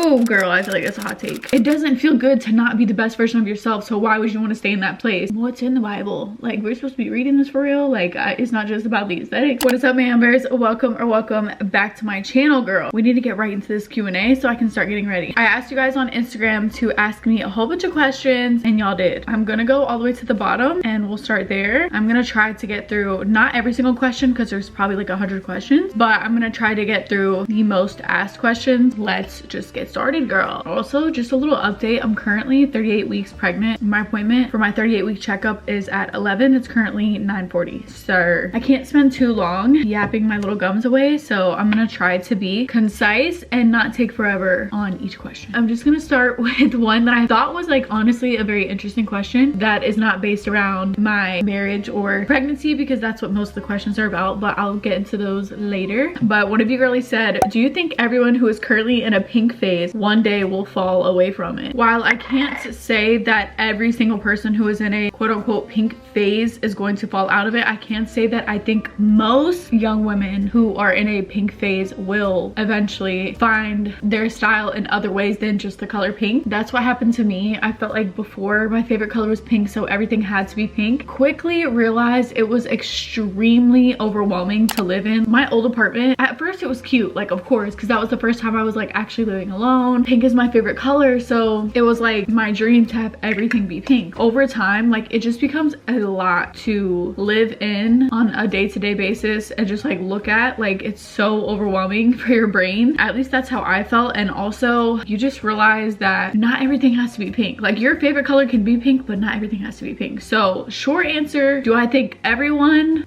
Oh girl, I feel like that's a hot take. It doesn't feel good to not be the best version of yourself, so why would you want to stay in that place? What's in the Bible? Like, we're supposed to be reading this for real? Like, it's not just about the aesthetic. What is up, Ambers? Welcome back to my channel, girl. We need to get right into this Q&A so I can start getting ready. I asked you guys on Instagram to ask me a whole bunch of questions and y'all did. I'm gonna go all the way to the bottom and we'll start there. I'm gonna try to get through not every single question because there's probably like 100 questions, but I'm gonna try to get through the most asked questions. Let's just get started, girl. Also, just a little update. I'm currently 38 weeks pregnant. My appointment for my 38-week checkup is at 11. It's currently 9:40. So I can't spend too long yapping my little gums away. So I'm gonna try to be concise and not take forever on each question. I'm just gonna start with one that I thought was like honestly a very interesting question that is not based around my marriage or pregnancy because that's what most of the questions are about, but I'll get into those later. But one of you girlies said, do you think everyone who is currently in a pink phase one day will fall away from it? While I can't say that every single person who is in a quote-unquote pink phase is going to fall out of it, I can say that I think most young women who are in a pink phase will eventually find their style in other ways than just the color pink. That's what happened to me. I felt like before my favorite color was pink, so everything had to be pink. Quickly realized it was extremely overwhelming to live in. My old apartment, at first it was cute, like of course, because that was the first time I was like actually living alone. Pink is my favorite color, so it was like my dream to have everything be pink. Over time, like it just becomes a lot to live in on a day-to-day basis and just like look at. Like it's so overwhelming for your brain. At least that's how I felt. And also you just realize that not everything has to be pink. Like your favorite color can be pink, but not everything has to be pink. So short answer, do I think everyone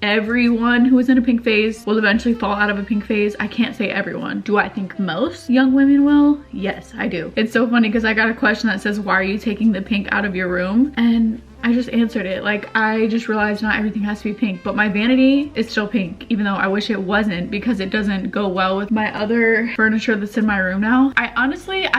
who is in a pink phase will eventually fall out of a pink phase? I can't say everyone. Do I think most young women will? Yes, I do. It's so funny because I got a question that says, why are you taking the pink out of your room? And I just answered it. Like I just realized not everything has to be pink, but my vanity is still pink, even though I wish it wasn't because it doesn't go well with my other furniture that's in my room now. I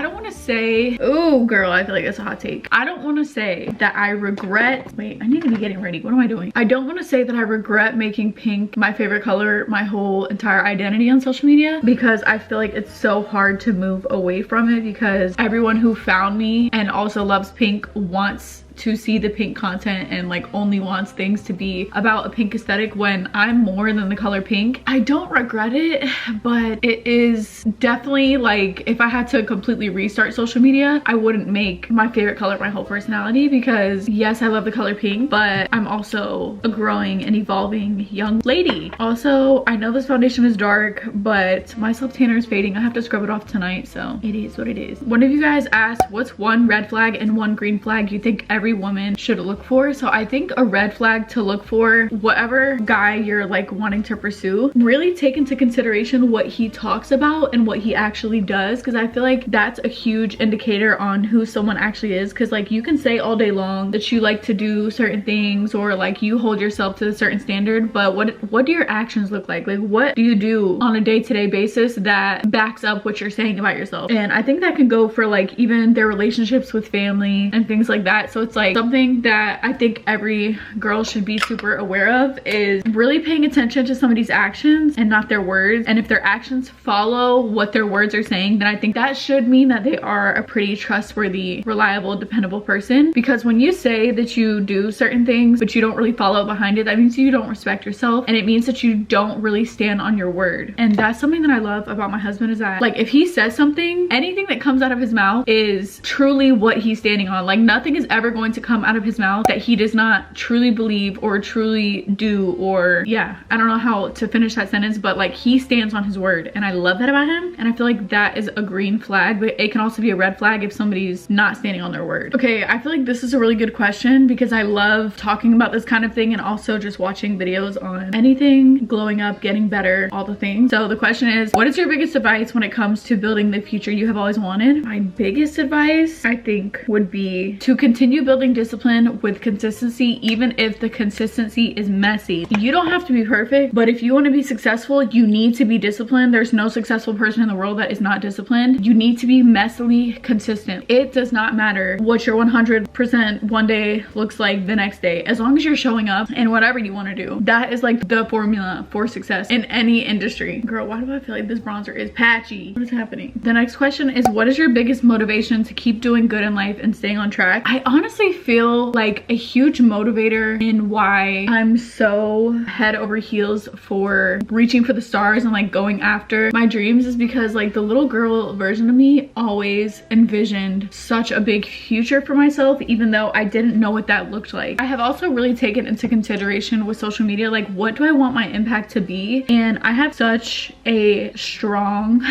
don't want to say, oh girl, I feel like it's a hot take. I don't want to say that I regret, wait, I need to be getting ready. What am I doing? I don't want to say that I regret making pink my favorite color my whole entire identity on social media, because I feel like it's so hard to move away from it because everyone who found me and also loves pink wants to see the pink content and like only wants things to be about a pink aesthetic when I'm more than the color pink. I don't regret it, but it is definitely like if I had to completely restart social media, I wouldn't make my favorite color my whole personality because yes, I love the color pink, but I'm also a growing and evolving young lady. Also, I know this foundation is dark, but my self tanner is fading. I have to scrub it off tonight, so it is what it is. One of you guys asked, what's one red flag and one green flag you think every woman should look for? So I think a red flag to look for, whatever guy you're like wanting to pursue, really take into consideration what he talks about and what he actually does, because I feel like that's a huge indicator on who someone actually is. Because like you can say all day long that you like to do certain things or like you hold yourself to a certain standard, but what do your actions look like? Like what do you do on a day-to-day basis that backs up what you're saying about yourself? And I think that can go for like even their relationships with family and things like that. So it's like something that I think every girl should be super aware of is really paying attention to somebody's actions and not their words. And if their actions follow what their words are saying, then I think that should mean that they are a pretty trustworthy, reliable, dependable person. Because when you say that you do certain things but you don't really follow behind it, that means you don't respect yourself, and it means that you don't really stand on your word. And that's something that I love about my husband, is that like if he says something, anything that comes out of his mouth is truly what he's standing on. Like nothing is ever going to come out of his mouth that he does not truly believe or truly do, or yeah, I don't know how to finish that sentence, but like he stands on his word, and I love that about him. And I feel like that is a green flag, but it can also be a red flag if somebody's not standing on their word. Okay, I feel like this is a really good question because I love talking about this kind of thing and also just watching videos on anything, glowing up, getting better, all the things. So the question is, what is your biggest advice when it comes to building the future you have always wanted? My biggest advice, I think, would be to continue building building discipline with consistency, even if the consistency is messy. You don't have to be perfect, but if you want to be successful, you need to be disciplined. There's no successful person in the world that is not disciplined. You need to be messily consistent. It does not matter what your 100% one day looks like the next day. As long as you're showing up in whatever you want to do, that is like the formula for success in any industry. Girl, why do I feel like this bronzer is patchy? What is happening? The next question is, what is your biggest motivation to keep doing good in life and staying on track? I honestly feel like a huge motivator in why I'm so head over heels for reaching for the stars and like going after my dreams is because like the little girl version of me always envisioned such a big future for myself, even though I didn't know what that looked like. I have also really taken into consideration with social media, like what do I want my impact to be? And I have such a strong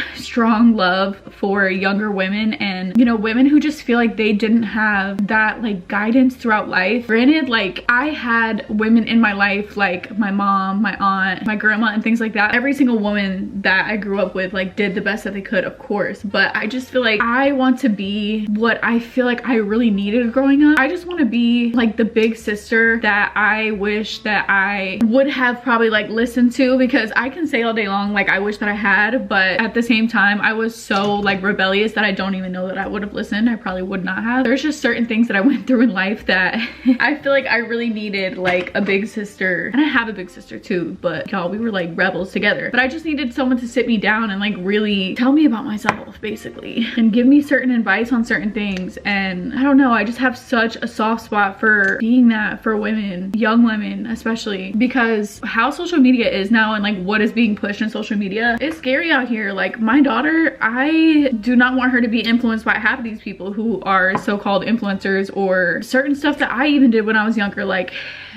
love for younger women and, you know, women who just feel like they didn't have that like guidance throughout life. Granted, like I had women in my life like my mom, my aunt, my grandma, and things like that. Every single woman that I grew up with like did the best that they could, of course, but I just feel like I want to be what I feel like I really needed growing up. I just want to be like the big sister that I wish that I would have probably like listened to, because I can say all day long like I wish that I had, but at the same time I was so like rebellious that I don't even know that I would have listened. I probably would not have. There's just certain things that I went through in life that I feel like I really needed like a big sister, and I have a big sister too, but y'all, we were like rebels together. But I just needed someone to sit me down and like really tell me about myself basically and give me certain advice on certain things. And I don't know, I just have such a soft spot for being that for women, young women especially, because how social media is now and like what is being pushed in social media, it's scary out here. Like my daughter, I do not want her to be influenced by half of these people who are so-called influencers or certain stuff that I even did when I was younger. Like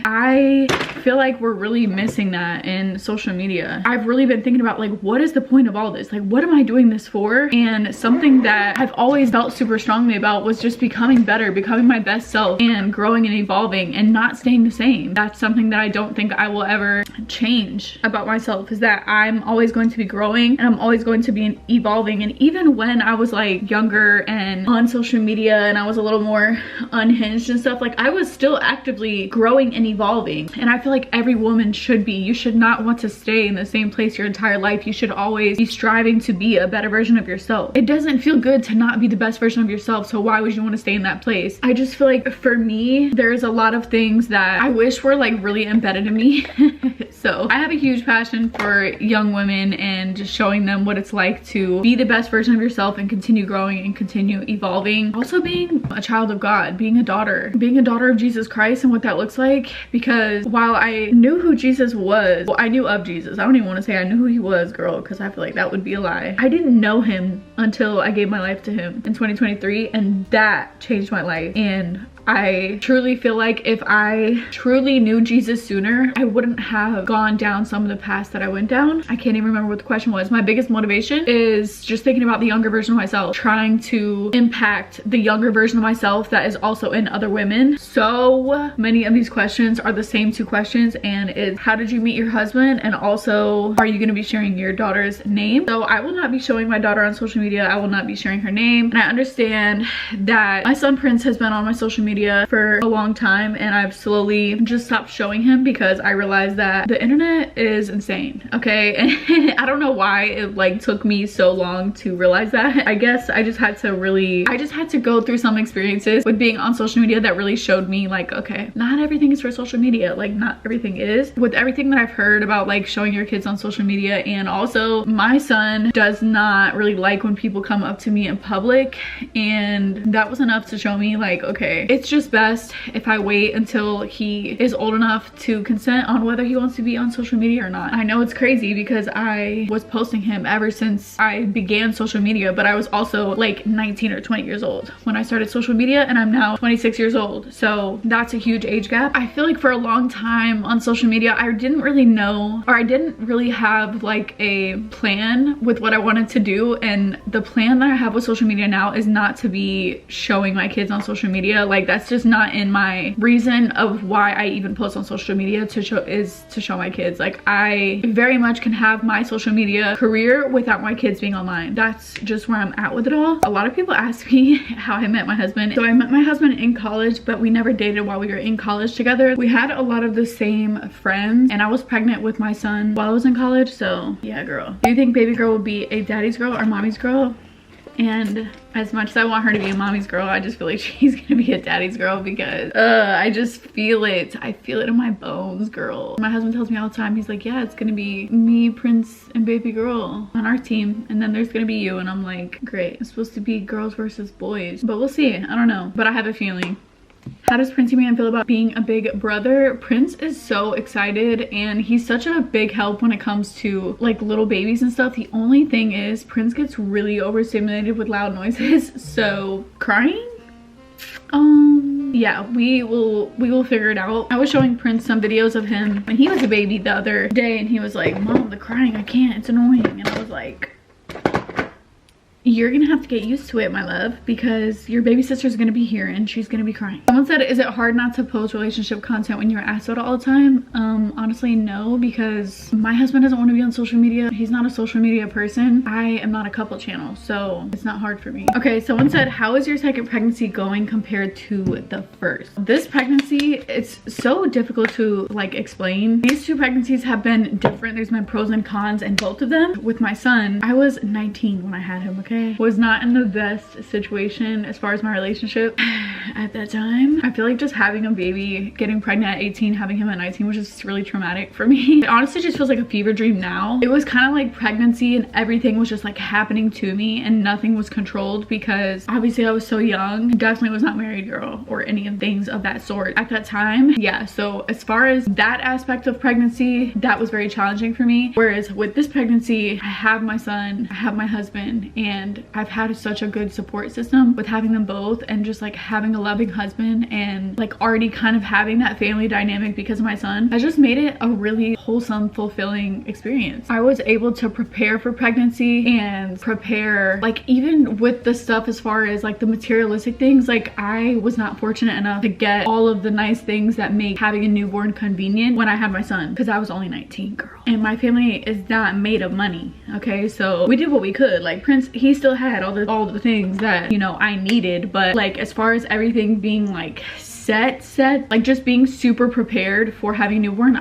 I feel like we're really missing that in social media. I've really been thinking about like, what is the point of all this? Like, what am I doing this for? And something that I've always felt super strongly about was just becoming better, becoming my best self, and growing and evolving and not staying the same. That's something that I don't think I will ever change about myself, is that I'm always going to be growing and I'm always going to be evolving. And even when I was like younger and on social media and I was a little more unhinged and stuff, like I was still actively growing and evolving. And I feel like every woman should be. You should not want to stay in the same place your entire life. You should always be striving to be a better version of yourself. It doesn't feel good to not be the best version of yourself, so why would you want to stay in that place? I just feel like for me, there's a lot of things that I wish were like really embedded in me. So I have a huge passion for young women and just showing them what it's like to be the best version of yourself and continue growing and continue evolving. Also being a child of God, being a daughter of Jesus Christ and what that looks like. Because while I knew who Jesus was, well, I knew of Jesus. I don't even want to say I knew who he was, girl, because I feel like that would be a lie. I didn't know him until I gave my life to him in 2023, and that changed my life. And I truly feel like if I truly knew Jesus sooner, I wouldn't have gone down some of the paths that I went down. I can't even remember what the question was. My biggest motivation is just thinking about the younger version of myself, trying to impact the younger version of myself that is also in other women. So many of these questions are the same two questions, and it's how did you meet your husband, and also are you going to be sharing your daughter's name? So I will not be showing my daughter on social media. I will not be sharing her name. And I understand that my son Prince has been on my social media for a long time, and I've slowly just stopped showing him because I realized that the internet is insane, okay? And I don't know why it like took me so long to realize that. I guess I just had to go through some experiences with being on social media that really showed me like, okay, not everything is for social media. Like not everything is. With everything that I've heard about like showing your kids on social media, and also my son does not really like when people come up to me in public, and that was enough to show me like, okay, it's just best if I wait until he is old enough to consent on whether he wants to be on social media or not. I know it's crazy because I was posting him ever since I began social media, but I was also like 19 or 20 years old when I started social media, and I'm now 26 years old. So that's a huge age gap. I feel like for a long time on social media, I didn't really know, or I didn't really have like a plan with what I wanted to do. And the plan that I have with social media now is not to be showing my kids on social media. Like that's just not in my reason of why I even post on social media to show my kids. Like, I very much can have my social media career without my kids being online. That's just where I'm at with it all. A lot of people ask me how I met my husband. So I met my husband in college, but we never dated while we were in college together. We had a lot of the same friends, and I was pregnant with my son while I was in college. So yeah, girl. Do you think baby girl will be a daddy's girl or mommy's girl? And as much as I want her to be a mommy's girl, I just feel like she's gonna be a daddy's girl because I just feel it. I feel it in my bones, girl. My husband tells me all the time, he's like, yeah, it's gonna be me, Prince, and baby girl on our team, and then there's gonna be you. And I'm like, great, it's supposed to be girls versus boys, but we'll see. I don't know, but I have a feeling. How does Princey Man feel about being a big brother? Prince is so excited, and he's such a big help when it comes to like little babies and stuff. The only thing is Prince gets really overstimulated with loud noises, so crying? Yeah, we will figure it out. I was showing Prince some videos of him when he was a baby the other day, and he was like, Mom, the crying, I can't, it's annoying. And I was like, you're gonna have to get used to it, my love, because your baby sister's gonna be here and she's gonna be crying. Someone said, is it hard not to post relationship content when you're asked about it all the time? Honestly, no, because my husband doesn't want to be on social media. He's not a social media person. I am not a couple channel, so it's not hard for me. Okay, someone said, how is your second pregnancy going compared to the first? This pregnancy, it's so difficult to like explain. These two pregnancies have been different. There's been pros and cons in both of them. With my son, I was 19 when I had him, okay? Was not in the best situation as far as my relationship at that time. I feel like just having a baby, getting pregnant at 18, having him at 19 was just really traumatic for me. It honestly just feels like a fever dream now. It was kind of like pregnancy and everything was just like happening to me and nothing was controlled because obviously I was so young. Definitely was not married, girl, or any of things of that sort at that time. Yeah, so as far as that aspect of pregnancy, that was very challenging for me. Whereas with this pregnancy, I have my son, I have my husband, and I've had such a good support system with having them both, and just like having a loving husband and like already kind of having that family dynamic because of my son has just made it a really wholesome, fulfilling experience. I was able to prepare for pregnancy and prepare like even with the stuff as far as like the materialistic things. Like I was not fortunate enough to get all of the nice things that make having a newborn convenient when I had my son, because I was only 19, girl, and my family is not made of money. Okay, so we did what we could. Like Prince, he still had all the things that, you know, I needed, but like as far as everything being like set, like just being super prepared for having a newborn,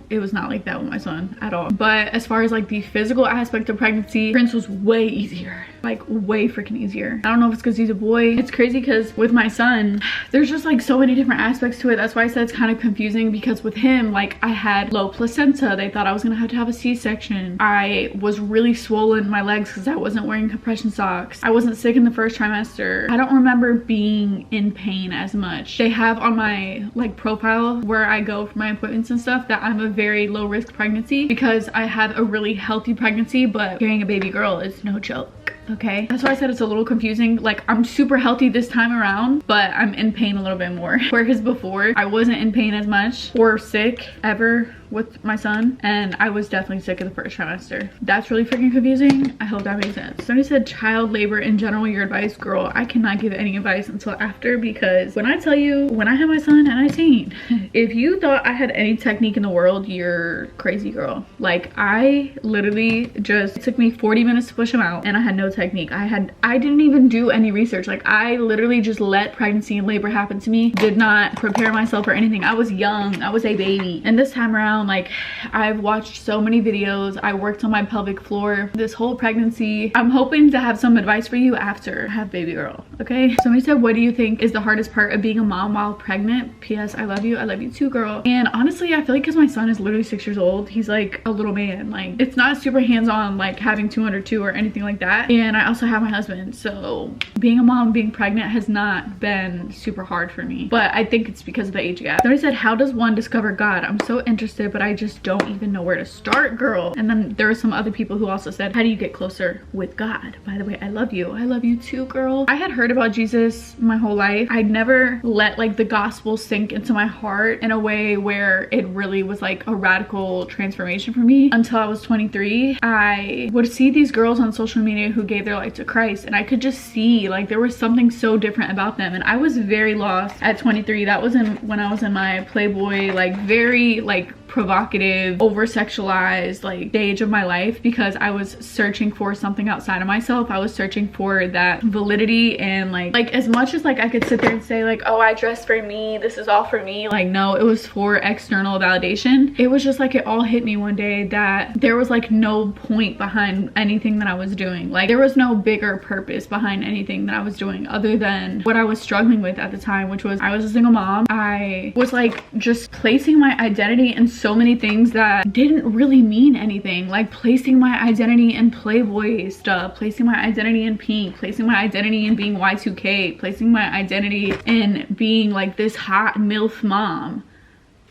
it was not like that with my son at all. But as far as like the physical aspect of pregnancy, Prince was way easier, like way freaking easier. I don't know if it's because he's a boy. It's crazy because with my son, there's just like so many different aspects to it. That's why I said it's kind of confusing, because with him, like I had low placenta. They thought I was gonna have to have a C-section. I was really swollen in my legs because I wasn't wearing compression socks. I wasn't sick in the first trimester. I don't remember being in pain as much. They have on my like profile where I go for my appointments and stuff that I'm a very low risk pregnancy because I had a really healthy pregnancy, but carrying a baby girl is no joke. Okay, that's why I said it's a little confusing. Like I'm super healthy this time around, but I'm in pain a little bit more, whereas before I wasn't in pain as much or sick ever with my son, and I was definitely sick in the first trimester. That's really freaking confusing. I hope that makes sense. Somebody said child labor in general, your advice. Girl, I cannot give any advice until after, because when I tell you, when I had my son at 19, if you thought I had any technique in the world, you're crazy, girl. Like I literally just, it took me 40 minutes to push him out and I had no technique. I didn't even do any research. Like I literally just let pregnancy and labor happen to me. Did not prepare myself for anything. I was young, I was a baby. And this time around, like I've watched so many videos. I worked on my pelvic floor this whole pregnancy. I'm hoping to have some advice for you after I have baby girl. Okay, somebody said, what do you think is the hardest part of being a mom while pregnant? PS, I love you. I love you too, girl. And honestly, I feel like because my son is literally 6 years old, he's like a little man. Like it's not super hands-on like having 2 under 2 or anything like that. And I also have my husband, so being a mom, being pregnant has not been super hard for me, but I think it's because of the age gap. Somebody said, how does one discover God? I'm so interested it, but I just don't even know where to start, girl. And then there were some other people who also said, how do you get closer with God? By the way, I love you. I love you too, girl. I had heard about Jesus my whole life. I'd never let like the gospel sink into my heart in a way where it really was like a radical transformation for me until I was 23. I would see these girls on social media who gave their life to Christ, and I could just see like there was something so different about them. And I was very lost at 23. That was when I was in my Playboy, like very like provocative, over sexualized like stage of my life, because I was searching for something outside of myself. I was searching for that validity, and like as much as like I could sit there and say like, oh, I dress for me, this is all for me, like no, it was for external validation. It was just like it all hit me one day that there was like no point behind anything that I was doing. Like there was no bigger purpose behind anything that I was doing other than what I was struggling with at the time, which was I was a single mom. I was like just placing my identity in so many things that didn't really mean anything, like placing my identity in Playboy stuff, placing my identity in pink, placing my identity in being Y2K, placing my identity in being like this hot MILF mom.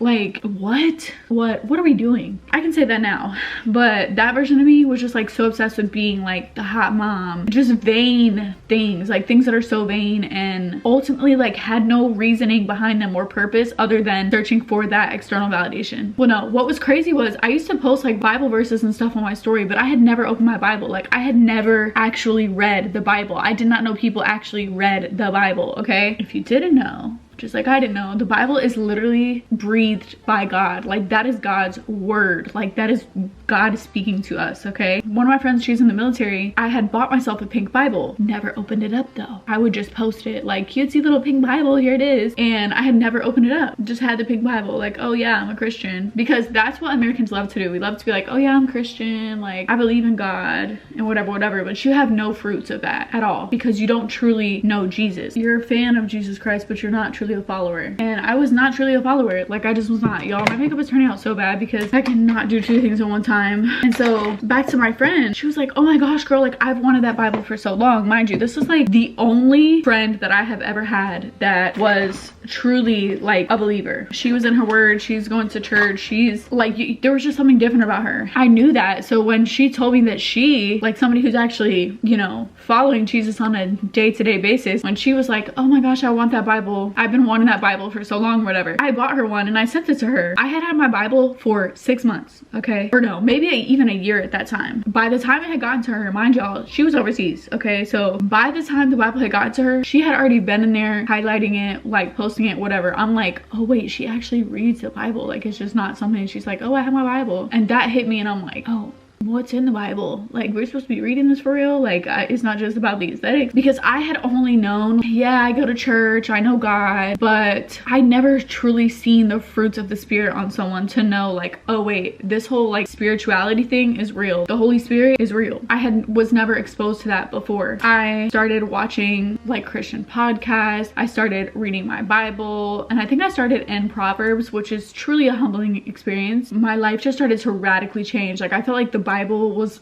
Like what are we doing? I can say that now, but that version of me was just like so obsessed with being like the hot mom, just vain things, like things that are so vain, and ultimately like had no reasoning behind them or purpose other than searching for that external validation. Well, no, what was crazy was I used to post like Bible verses and stuff on my story, but I had never opened my Bible. Like I had never actually read the Bible. I did not know people actually read the Bible. Okay, if you didn't know, just like I didn't know, the Bible is literally breathed by God. Like that is God's word. Like that is God speaking to us, okay? One of my friends, she's in the military. I had bought myself a pink Bible. Never opened it up though. I would just post it like, cutesy little pink Bible, here it is. And I had never opened it up. Just had the pink Bible, like, oh yeah, I'm a Christian. Because that's what Americans love to do. We love to be like, oh yeah, I'm Christian. Like I believe in God and whatever. But you have no fruits of that at all because you don't truly know Jesus. You're a fan of Jesus Christ, but you're not truly a follower. And I was not truly a follower. Like I just was not, y'all. My makeup is turning out so bad because I cannot do two things at one time. And so back to my friend, she was like, oh my gosh, girl, like I've wanted that Bible for so long. Mind you, this was like the only friend that I have ever had that was truly like a believer. She was in her word, she's going to church, she's like, there was just something different about her. I knew that. So when she told me that she, like somebody who's actually, you know, following Jesus on a day-to-day basis, when she was like, oh my gosh, I want that Bible, I've been wanting that Bible for so long, whatever, I bought her one and I sent it to her. I had my Bible for 6 months, okay, or no, maybe even a year at that time. By the time it had gotten to her, mind y'all, she was overseas, okay? So by the time the Bible had gotten to her, she had already been in there highlighting it, like posting it, whatever. I'm like, oh wait, she actually reads the Bible. Like it's just not something she's like, oh, I have my Bible. And that hit me and I'm like, oh, what's in the Bible? Like we're supposed to be reading this for real? Like it's not just about the aesthetics, because I had only known, yeah, I go to church, I know God, but I never truly seen the fruits of the Spirit on someone to know like, oh wait, this whole like spirituality thing is real. The Holy Spirit is real. I was never exposed to that before. I started watching like Christian podcasts. I started reading my Bible, and I think I started in Proverbs, which is truly a humbling experience. My life just started to radically change. Like I felt like the Bible was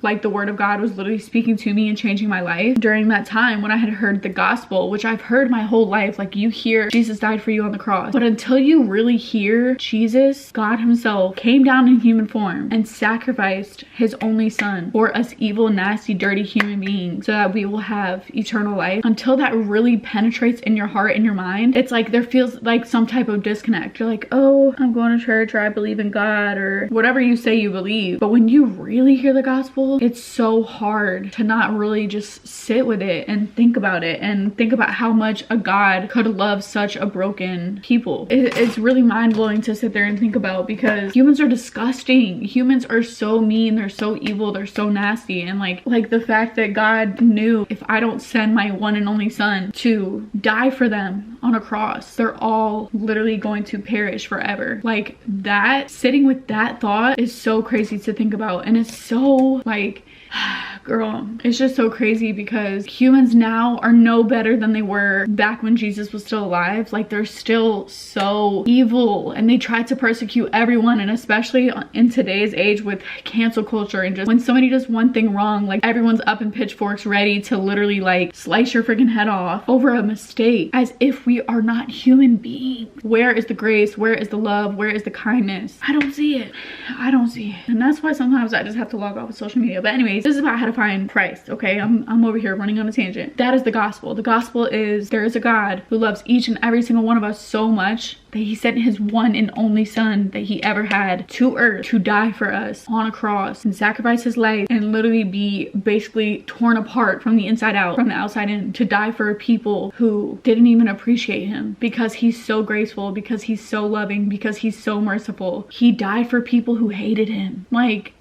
like the word of God was literally speaking to me and changing my life during that time when I had heard the gospel, which I've heard my whole life. Like you hear Jesus died for you on the cross, but until you really hear Jesus, God himself came down in human form and sacrificed his only son for us evil, nasty, dirty human beings so that we will have eternal life, until that really penetrates in your heart and your mind, it's like there feels like some type of disconnect. You're like, oh, I'm going to church, or I believe in God, or whatever you say you believe. But when you really hear the gospel, it's so hard to not really just sit with it and think about it and think about how much a God could love such a broken people. It's really mind-blowing to sit there and think about, because humans are disgusting. Humans are so mean, they're so evil, they're so nasty. And like the fact that God knew, if I don't send my one and only son to die for them on a cross, they're all literally going to perish forever. Like that, sitting with that thought is so crazy to think about. And it's so like, girl, it's just so crazy because humans now are no better than they were back when Jesus was still alive. Like, they're still so evil and they try to persecute everyone, and especially in today's age with cancel culture, and just when somebody does one thing wrong, like everyone's up in pitchforks ready to literally like slice your freaking head off over a mistake, as if we are not human beings. Where is the grace? Where is the love? Where is the kindness? I don't see it. I don't see it. And that's why sometimes I just have to log off of social media. But anyways, this is about how to find Christ, okay? I'm over here running on a tangent. That is the gospel. The gospel is there is a God who loves each and every single one of us so much that he sent his one and only son that he ever had to earth to die for us on a cross and sacrifice his life and literally be basically torn apart from the inside out, from the outside in, to die for people who didn't even appreciate him, because he's so graceful, because he's so loving, because he's so merciful. He died for people who hated him. Like,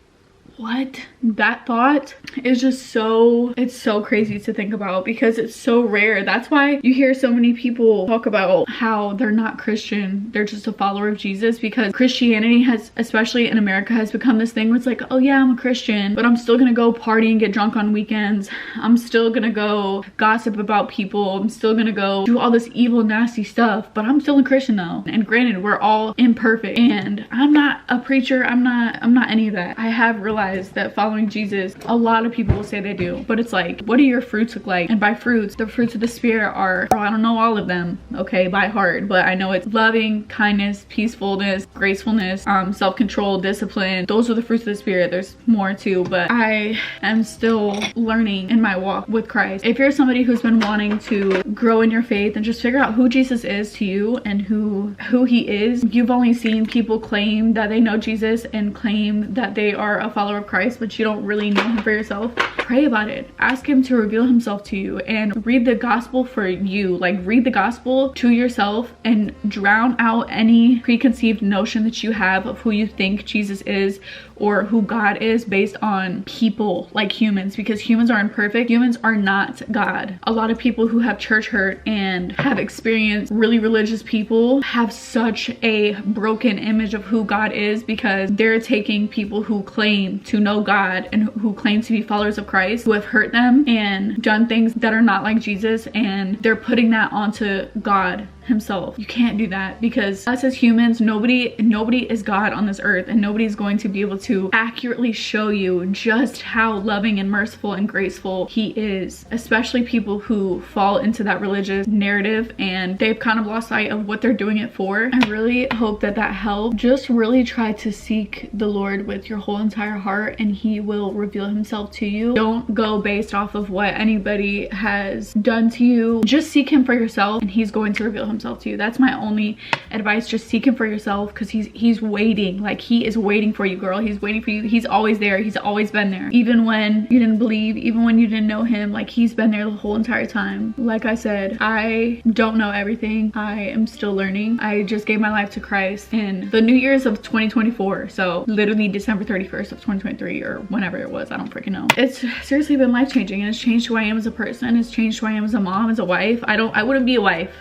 what? That thought is just so, it's so crazy to think about because it's so rare. That's why you hear so many people talk about how they're not Christian, they're just a follower of Jesus, because Christianity has, especially in America, has become this thing where it's like, oh yeah, I'm a Christian, but I'm still gonna go party and get drunk on weekends. I'm still gonna go gossip about people. I'm still gonna go do all this evil, nasty stuff, but I'm still a Christian though. And granted, we're all imperfect, and I'm not a preacher. I'm not any of that. I have realized that following Jesus, a lot of people will say they do, but it's like, what do your fruits look like? And by fruits, the fruits of the spirit are, oh, I don't know all of them, okay, by heart, but I know it's loving, kindness, peacefulness, gracefulness, self-control, discipline. Those are the fruits of the spirit. There's more too, but I am still learning in my walk with Christ. If you're somebody who's been wanting to grow in your faith and just figure out who Jesus is to you and who he is, you've only seen people claim that they know Jesus and claim that they are a follower of Christ, but you don't really know him for yourself. Pray about it. Ask him to reveal himself to you and read the gospel for you. Like, read the gospel to yourself and drown out any preconceived notion that you have of who you think Jesus is or who God is based on people, like humans, because humans are imperfect. Humans are not God. A lot of people who have church hurt and have experienced really religious people have such a broken image of who God is, because they're taking people who claim to know God and who claim to be followers of Christ, who have hurt them and done things that are not like Jesus, and they're putting that onto God himself. You can't do that, because us as humans, nobody is God on this earth, and nobody's going to be able to accurately show you just how loving and merciful and graceful he is, especially people who fall into that religious narrative and they've kind of lost sight of what they're doing it for. I really hope that helped. Just really try to seek the Lord with your whole entire heart and he will reveal himself to you. Don't go based off of what anybody has done to you. Just seek him for yourself and he's going to reveal himself to you. That's my only advice. Just seek him for yourself, because he's waiting. Like, he is waiting for you, girl. He's waiting for you. He's always there. He's always been there. Even when you didn't believe, even when you didn't know him, like, he's been there the whole entire time. Like I said, I don't know everything. I am still learning. I just gave my life to Christ in the New Year's of 2024. So literally December 31st of 2023 or whenever it was. I don't freaking know. It's seriously been life-changing, and it's changed who I am as a person. It's changed who I am as a mom, as a wife. I wouldn't be a wife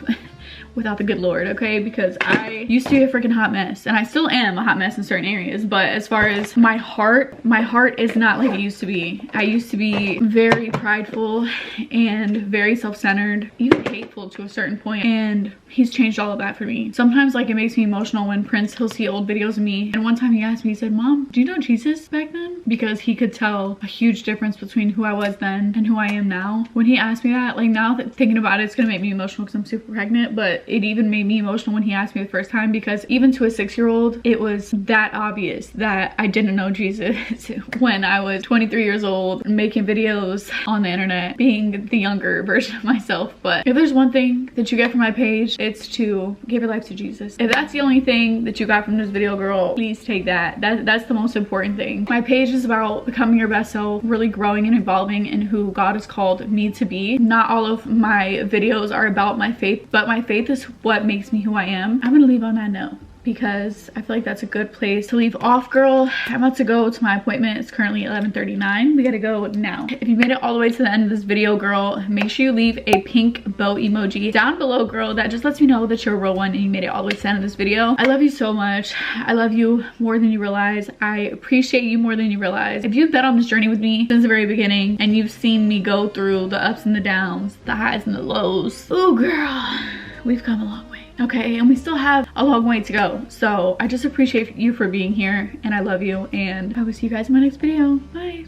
without the good Lord, okay? Because I used to be a freaking hot mess, and I still am a hot mess in certain areas, but as far as my heart is not like it used to be. I used to be very prideful and very self-centered, even hateful to a certain point, and he's changed all of that for me. Sometimes, like, it makes me emotional when Prince, he'll see old videos of me, and one time he asked me, he said, "Mom, do you know Jesus back then?" Because he could tell a huge difference between who I was then and who I am now. When he asked me that, like, now that thinking about it, it's gonna make me emotional because I'm super pregnant, but it even made me emotional when he asked me the first time, because even to a 6-year-old, it was that obvious that I didn't know Jesus when I was 23 years old, making videos on the internet, being the younger version of myself. But if there's one thing that you get from my page, it's to give your life to Jesus. If that's the only thing that you got from this video, girl, please take that. That's the most important thing. My page is about becoming your best self, really growing and evolving in who God has called me to be. Not all of my videos are about my faith, but my faith is what makes me who I am. I'm gonna leave on that note. because I feel like that's a good place to leave off, girl. I'm about to go to my appointment. It's currently 11:39. We gotta go now. If you made it all the way to the end of this video, girl, make sure you leave a pink bow emoji down below, girl. That just lets me know that you're a real one and you made it all the way to the end of this video. I love you so much. I love you more than you realize. I appreciate you more than you realize. If you've been on this journey with me since the very beginning and you've seen me go through the ups and the downs, the highs and the lows, oh girl, we've come a long way. Okay, and we still have a long way to go. So I just appreciate you for being here, and I love you, and I will see you guys in my next video. Bye.